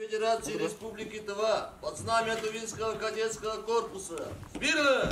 Федерации Республики Тыва под знамя Тувинского кадетского корпуса. Смирно!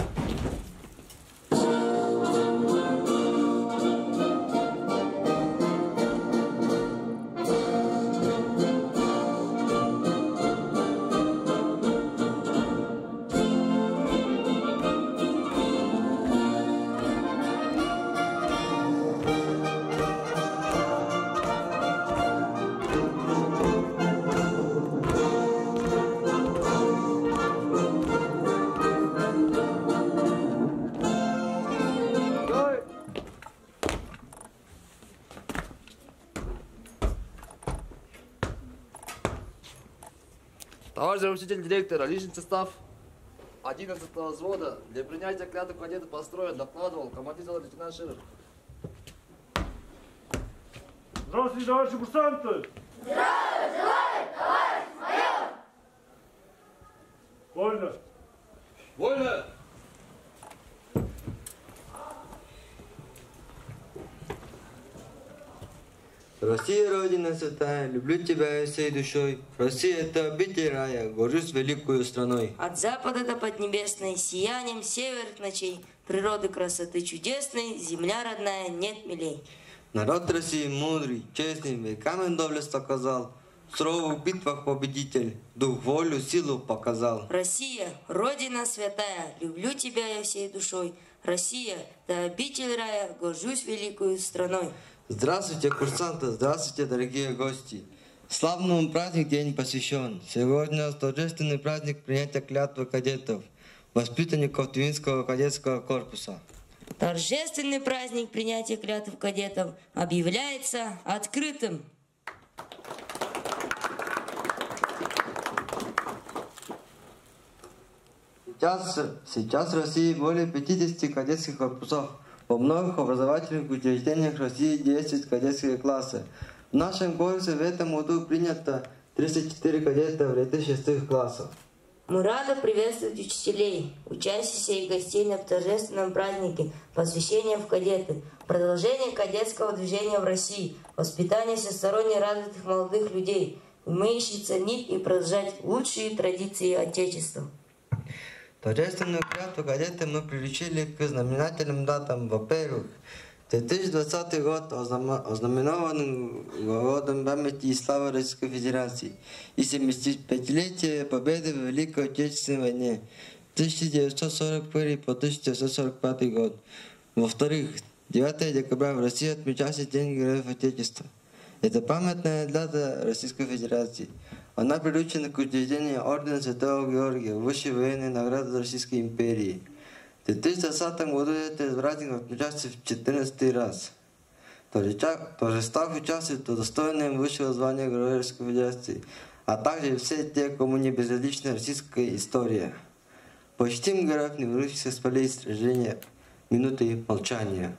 Товарищ заместитель директора, личный состав 11-го взвода для принятия клятвы кадета построен, докладывал командир лейтенант Широв. Здравствуйте, товарищи курсанты! Здравия желаю, товарищ майор! Вольно! Вольно! Россия, Родина святая, люблю тебя всей душой. Россия — это обитель рая, горжусь великую страной. От запада до поднебесной, сиянием северных ночей, природы красоты чудесной, земля родная, нет милей. Народ России мудрый, честный, веками доблесть доказал. В суровых битвах победитель, дух, волю, силу показал. Россия, Родина святая, люблю тебя я всей душой. Россия, да обитель рая, горжусь великую страной. Здравствуйте, курсанты, здравствуйте, дорогие гости. Славному праздник день посвящен. Сегодня торжественный праздник принятия клятвы кадетов, воспитанников Тувинского кадетского корпуса. Торжественный праздник принятия клятв кадетов объявляется открытым. Сейчас в России более 50 кадетских корпусов. Во многих образовательных учреждениях России действуют кадетские классы. В нашем корпусе в этом году принято 34 кадета в 36 классов. Мы рады приветствовать учителей, учащихся и гостей на торжественном празднике посвящения в кадеты, продолжение кадетского движения в России, воспитание всесторонне развитых молодых людей, умеющих ценить и продолжать лучшие традиции Отечества. Торжественную клятву кадеты мы привлечили к знаменательным датам. Во-первых, 2020 год ознаменован годом памяти и славы Российской Федерации и 75-летие победы в Великой Отечественной войне 1941 по 1945 год. Во-вторых, 9 декабря в России отмечался День Героев Отечества. Это памятная дата Российской Федерации. Она приурочена к учреждению Ордена Святого Георгия, высшей военной награды Российской империи. В 2020 году этот праздник отмечается в 14 раз. Торжествах участвуют удостоенные высшего звания Героя Российской Федерации, а также все те, кому не безразлична российская история. Почтим героев, не вырвавшихся с полей сражения, минутой молчания.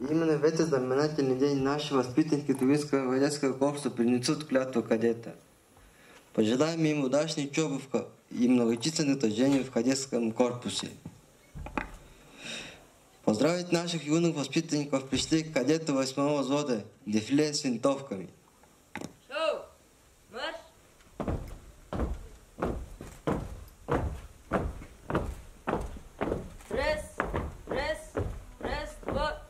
Именно в этот знаменательный день наши воспитанники Тувинского кадетского корпуса принесут клятву кадета. Пожелаем им удачной учебы и многочисленных достижений в кадетском корпусе. Поздравить наших юных воспитанников пришли кадеты 8-го взвода, дефиле с винтовками. Шоу! Марш! Пресс! Пресс! Пресс! 2!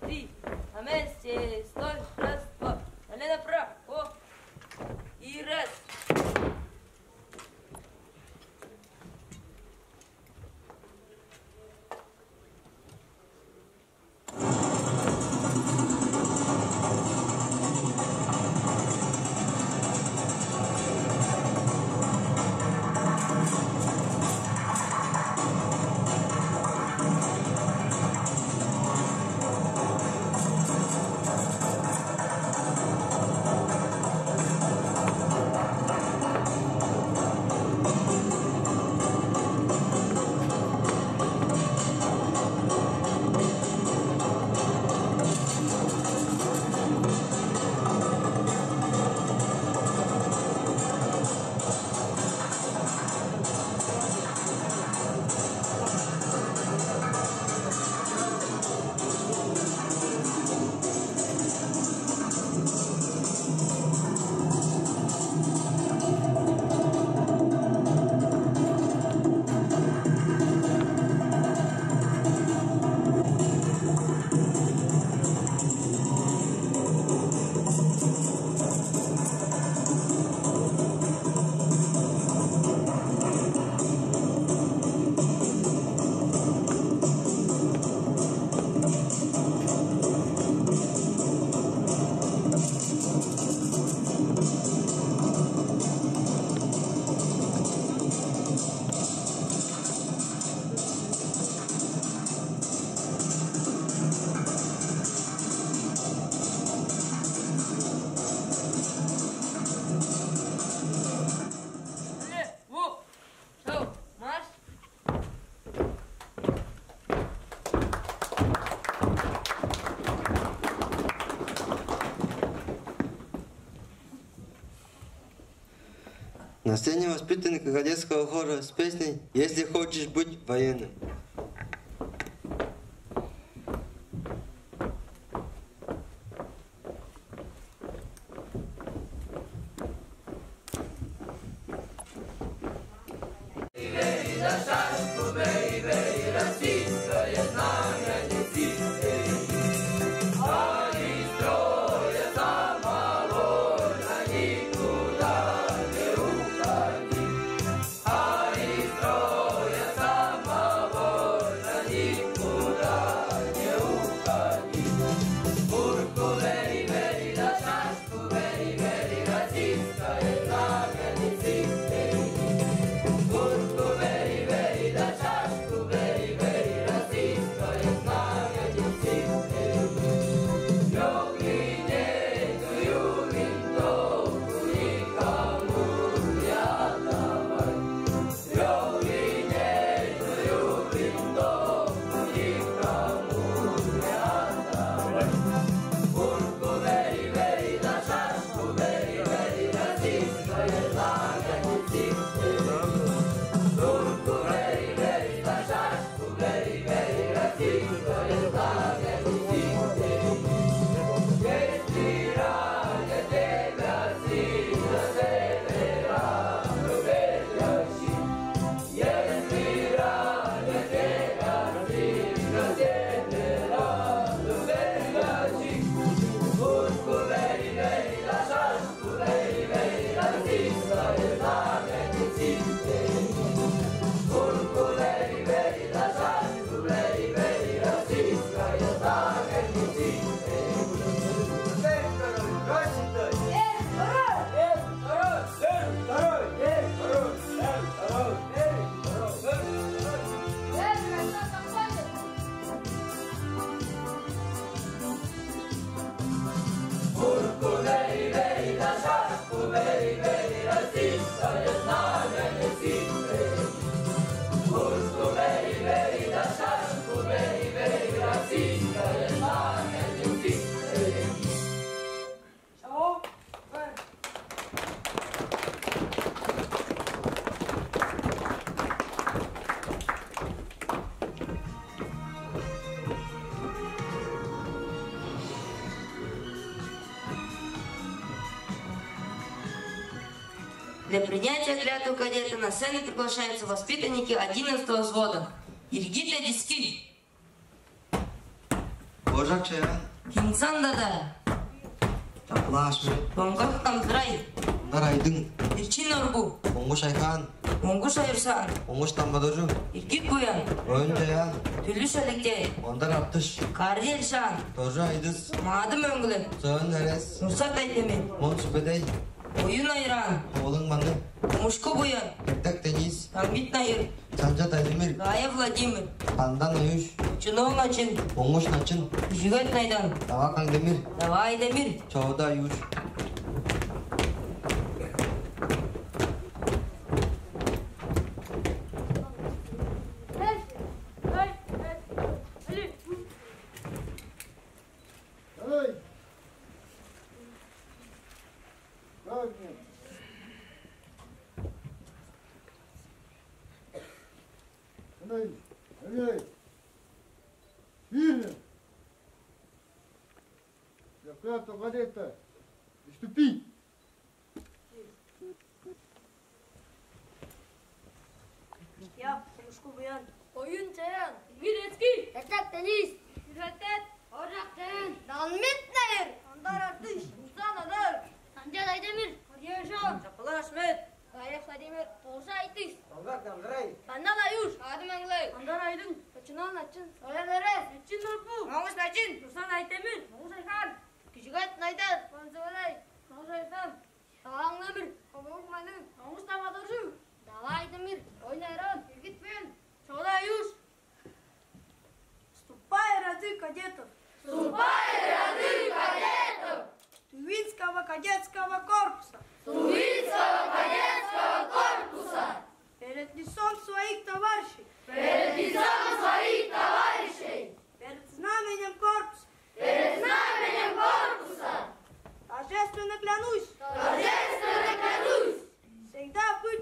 На сцене воспитанника кадетского хора с песней «Если хочешь быть военным». Для принятия клятвы кадета на сцену приглашаются воспитанники 11-го взвода. Иргита Диски. Божак чая, Кинсан Дада. таплашмы, Бонгах Тамзрай. дарайдың, Ирчин Орбу. оңғыш айхан, Монгуш Айрсан. оңғыш тамбадожу, Иргит Буян. ойын жаян, Түліш Алектей. ондар аптыш, Карди Эльшан. тожу айдыз, Мады Мөңгілі. зөөн әрес, Нұрсат Айтемин. мон сүбедей, Ойын Айран. олың маны, Мушку Буян. кертек тенис, Тамбит Найыр. санжа тайдемир, Гая Владимир. пандан аюш, Чунон Ачин. оңғыш начин, Жигат Найдан. тавакаң демир, Давай Демир. чоуда аюш. Клятва кадета, приступи! Я, Мушку Буян. Oyun Ceyhan. Miletki. Yatak Deniz. Yürektet. Ocak Ceyhan. Dalmit Nehir. Andar Artış. Mustan Adar. Sancar Aydemir. Arya Yaşam. Çapılar Ahmet. Gayret Vladimir. Torsa Aytiz. Tolgak Damdray, Bandal Ayuş. Adım Anglay. Andar Aydın. Kaçınan Açın. Soyan Eres. Açın Nurpu. Mahmut Açın. Tursan Aydemir. Mahmut Aykan. Küçükat Naydar. Panzolay. Mahmut Aykan. Sağlam Demir. Kabuk Malın. Mahmut Tavadorcu. Dava Aydemir. Oyna Eran. Bilgit Bey'in. Çoğda Ayuş. Ступай, ряды кадетов! Ступай, ряды кадетов! Тувинского кадетского корпуса! Тувинского кадетского корпуса! Перед лицом своих товарищей! Перед лицом своих товарищей! Перед знаменем корпуса! Перед знаменем корпуса! Торжественно клянусь! Торжественно клянусь! Всегда быть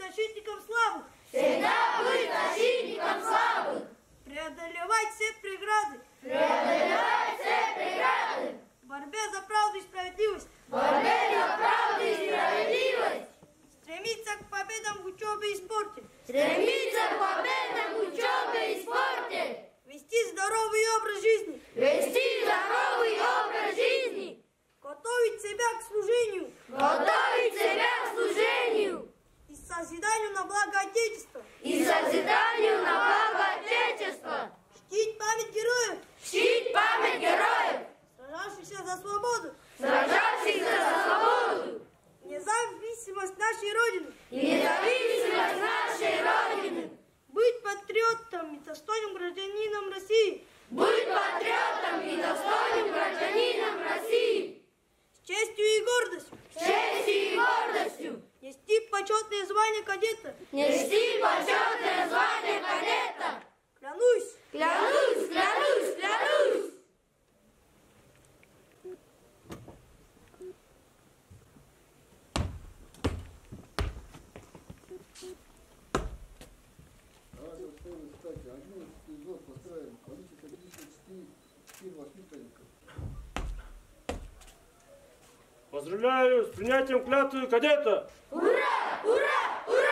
защитником слабых. Всегда быть защитником слабых. Преодолевать все преграды. Преодолевать все преграды. В борьбе за правду и справедливость. В борьбе за правду и справедливость. Стремиться к победам в учебе и спорте. Стремиться к победам в учебе и спорте. Вести здоровый образ жизни. Вести здоровый образ жизни. Готовить себя к служению. Готовить себя к служению. И созиданию на благо Отечества. И созиданию на благо Отечества. Чтить память героев. Чтить память героев. Сражавшихся за свободу. Сражавшихся за свободу. Независимость нашей Родины. И независимость нашей Родины. Быть патриотом и достойным гражданином России. Быть патриотом и достойным гражданином России. С честью и гордостью. С честью и гордостью. Нести почетное звание кадета. Нести почетное звание кадета. Клянусь. Клянусь, клянусь, клянусь. Давайте устроим, кстати, 11 год построим. Количество 54 воспитанников. Поздравляю с принятием клятвы кадета! Ура! Ура! Ура!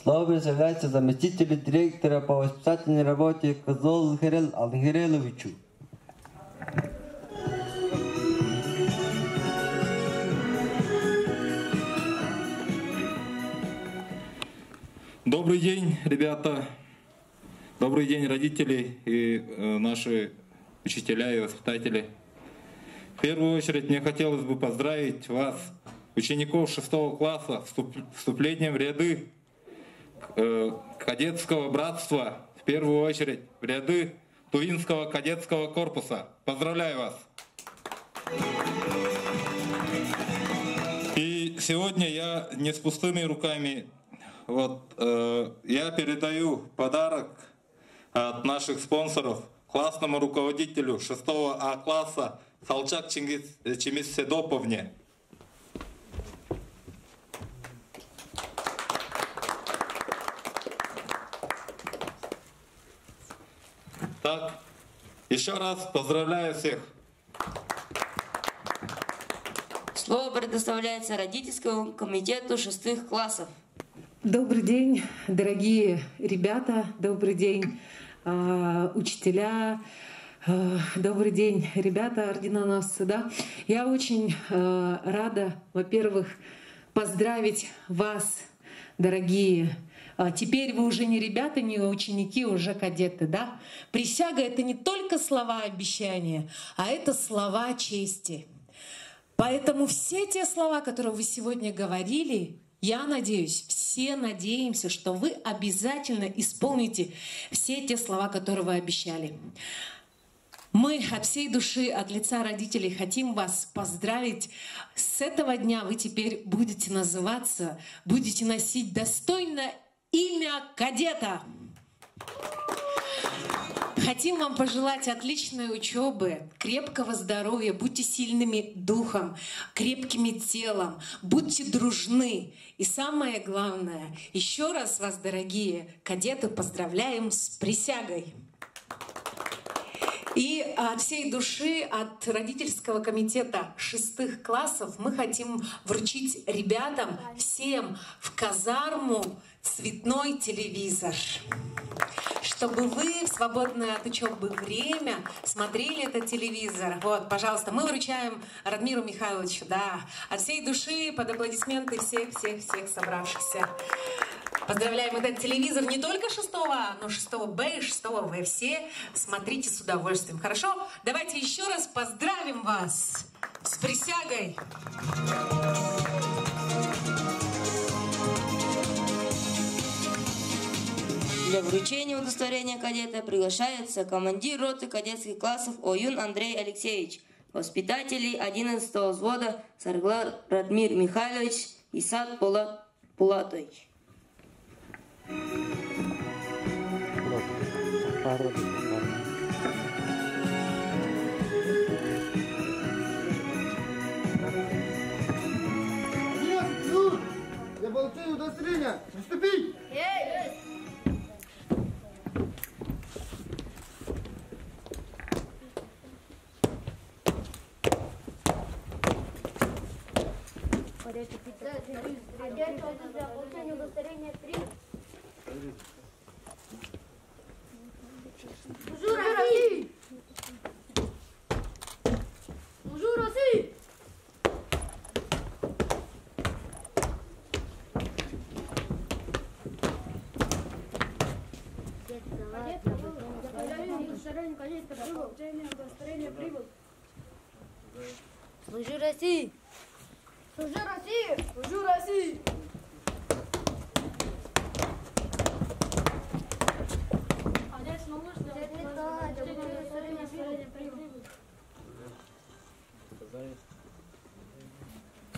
Слово предоставляется заместителю директора по воспитательной работе Козлову Ангеловичу. Добрый день, ребята. Добрый день, родители и наши учителя и воспитатели. В первую очередь мне хотелось бы поздравить вас, учеников 6 класса, с вступлением в ряды кадетского братства, в первую очередь в ряды Тувинского кадетского корпуса. Поздравляю вас! И сегодня я не с пустыми руками. Я передаю подарок от наших спонсоров классному руководителю 6 А класса Салчак Чимис Седоповне. Так, еще раз поздравляю всех Слово предоставляется родительскому комитету 6 классов. Добрый день, дорогие ребята, добрый день, учителя, добрый день, ребята, орденоносцы. Да? Я очень рада, во-первых, поздравить вас, дорогие. Теперь вы уже не ребята, не ученики, уже кадеты, да? Присяга — это не только слова обещания, а это слова чести. Поэтому все те слова, которые вы сегодня говорили, я надеюсь, все надеемся, что вы обязательно исполните все те слова, которые вы обещали. Мы от всей души, от лица родителей хотим вас поздравить. С этого дня вы теперь будете называться, будете носить достойное имя кадета. Хотим вам пожелать отличной учебы, крепкого здоровья, будьте сильными духом, крепкими телом, будьте дружны. И самое главное, еще раз вас, дорогие кадеты, поздравляем с присягой. И от всей души, от родительского комитета 6 классов мы хотим вручить ребятам всем в казарму цветной телевизор, чтобы вы в свободное от учебы время смотрели этот телевизор. Вот, пожалуйста, мы вручаем Радмиру Михайловичу, да, от всей души под аплодисменты всех собравшихся. Поздравляем этот телевизор не только 6-го, но 6-Б и 6-В. Все смотрите с удовольствием. Хорошо? Давайте еще раз поздравим вас с присягой. Для вручения удостоверения кадета приглашается командир роты кадетских классов Оюн Андрей Алексеевич, воспитатели 11-го взвода Сарглар Радмир Михайлович и Сад Пулатович. Для получения удостоверения приступить! Для получения удостоверения 3. Bonjour Россия! Bonjour Россия! Bonjour Россия! Bonjour Россия! Bonjour Россия!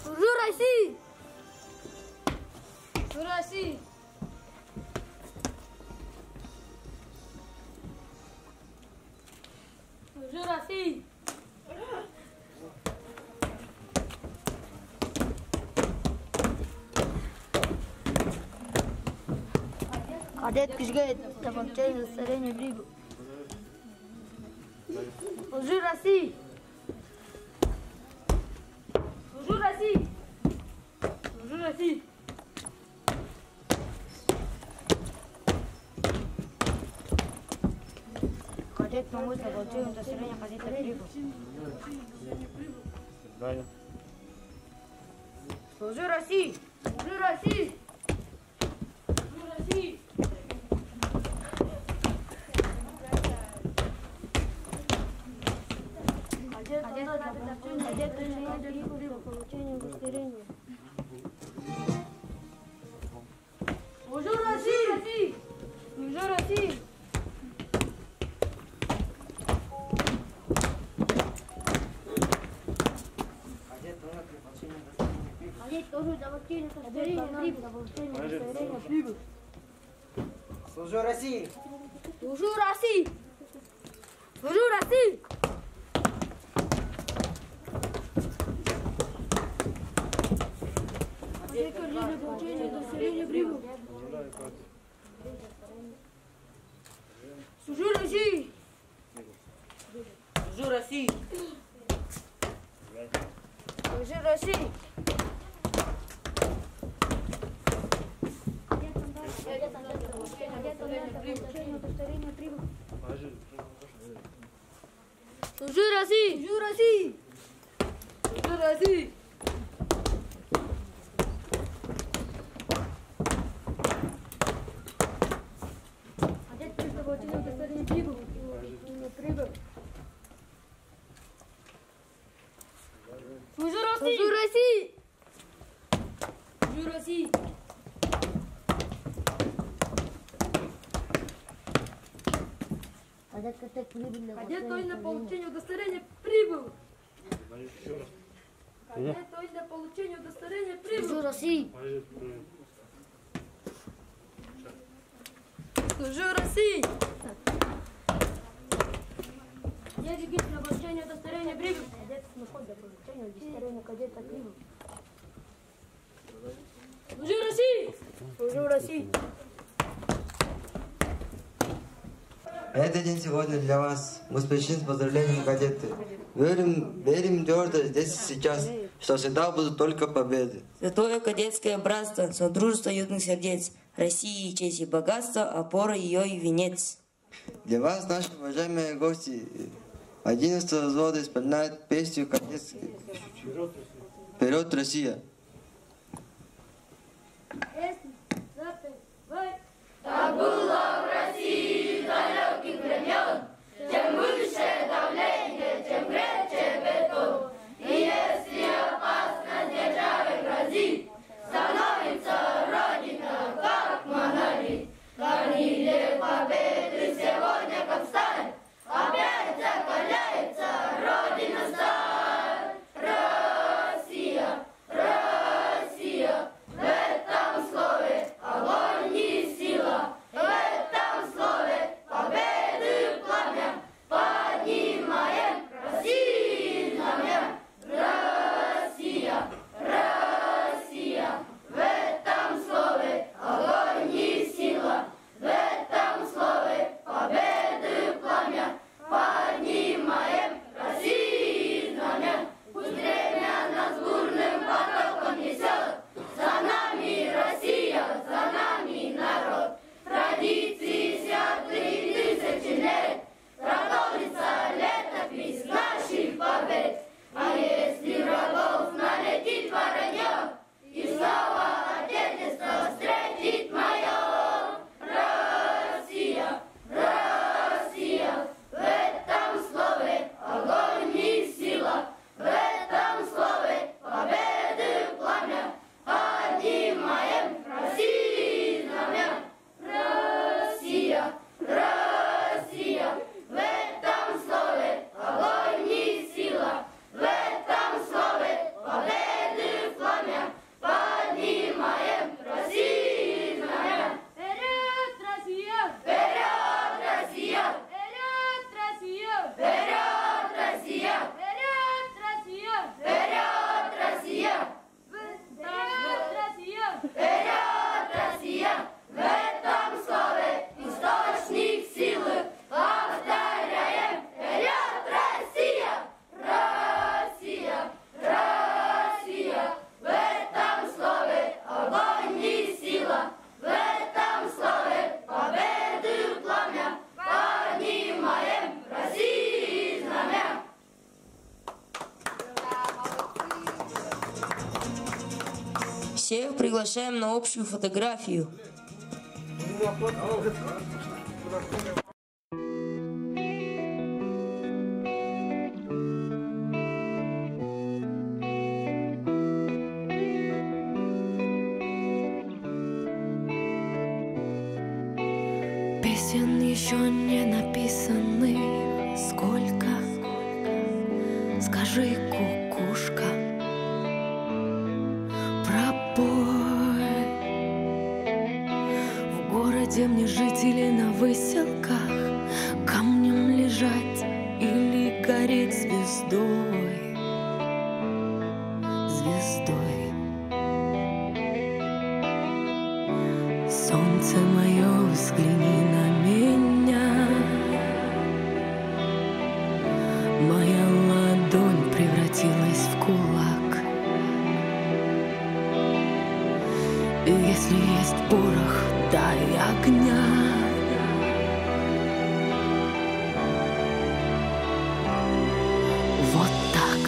Bonjour Россия! Bonjour Россия! Bonjour Россия! Кадет кишге получение удостоверения прибыл. Bonjour Россия! Bonjour Россия! Bonjour Россия! Кадет помочь для получения удостоверения кадета прибыл. Bonjour Россия! Bonjour Россия! Bonjour Россия! Кадет прибыл получение удостоверения. Bonjour Россия! Bonjour Россия! Кадет тоже для получения удостоверения прибыл. Служу России! Bonjour Россия! Bonjour Россия! Для получения удостоверения прибыл. Служу России! Служу России! Служи России! Служи России! Служи России! Служи России! Отец прибыл, получил удостоверение прибыл. Прибыл. Служу России! Служу России! Служу России! Кадет точно получение удостоверения прибыл. Кадет точно получение удостоверения прибыл. Служу России! Служу России! Я регистр на получение удостоверения прибыл. Кадет находит для получения удостоверения кадета прибыл. Служу России! Служу России! Этот день сегодня для вас. Мы спешим с поздравлением, кадеты. Верим твердо здесь и сейчас, что всегда будут только победы. Святое кадетское братство, содружество юных сердец, России честь и богатство, опора ее и венец. Для вас, наши уважаемые гости, 11-го взвода исполняет песню кадетскую «Вперед, Россия». Так было в России далеких времен, чем выше давление, тем крепче бетон. И если опасность державы грозит, становится Родина как монолит. Горниле победы сегодня как сталь, опять закаляется Родина сталь. Россия, Россия, в этом слове огонь и сила, в этом слове победы пламя, поднимаем Россию знамя. Россия, Россия, в этом слове огонь и сила, в этом слове победы пламя, поднимаем Россию знамя. Пусть время нас бурным потоком несет, за нами Россия, за нами народ. Традиции святые тысячи лет, продолжится летопись наших побед. А если врагов налетит воронье, и снова Отечество встретит мое. Россия, Россия, в этом слове огонь и сила, в этом слове победы пламя, поднимаем Россию знамя. Россия, Россия, в этом слове огонь и сила, в этом слове победы пламя, поднимаем Россию знамя. Вперед, Россия! Вперед, Россия! Вперед, Россия! Вперед, Россия! Вперед, Россия! Вперед, Россия! Вперед, Россия! Вперед, Россия! В этом слове источник силы. Повторяем: вперед, Россия! Россия! Россия! В этом слове огонь и сила, в этом слове победы пламя, поднимаем Россию знамя. Всех приглашаем на общую фотографию. Песен еще не написанных сколько, скажи, кукушка, пропой. В городе мне жить или на выселках, камнем лежать или гореть звездой, звездой. Солнце мое, взгляни на меня. Моя ладонь превратилась в кулак. И если есть порох, дай огня. Вот так.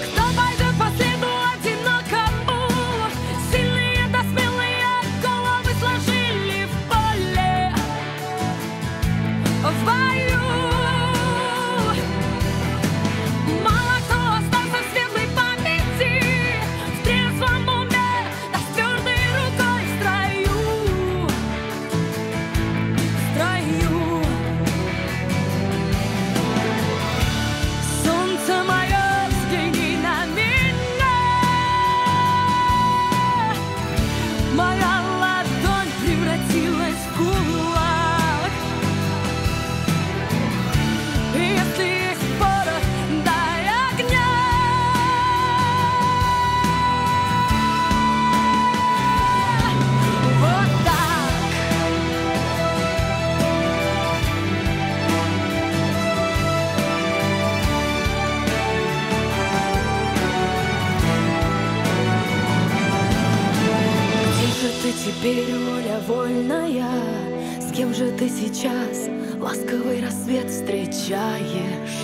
Кто пойдет по следу одинокому? Сильные да смелые головы сложили в поле, в бою. Мало кто остался в светлой памяти, в трезвом уме, да с твердой рукой в строю, в строю. Солнце мое, взгляни на меня. Моя ладонь превратилась в кулак. И если есть порох, дай огня. Вот так. Где же ты теперь, воля вольная? С кем же ты сейчас ласковый рассвет встречаешь?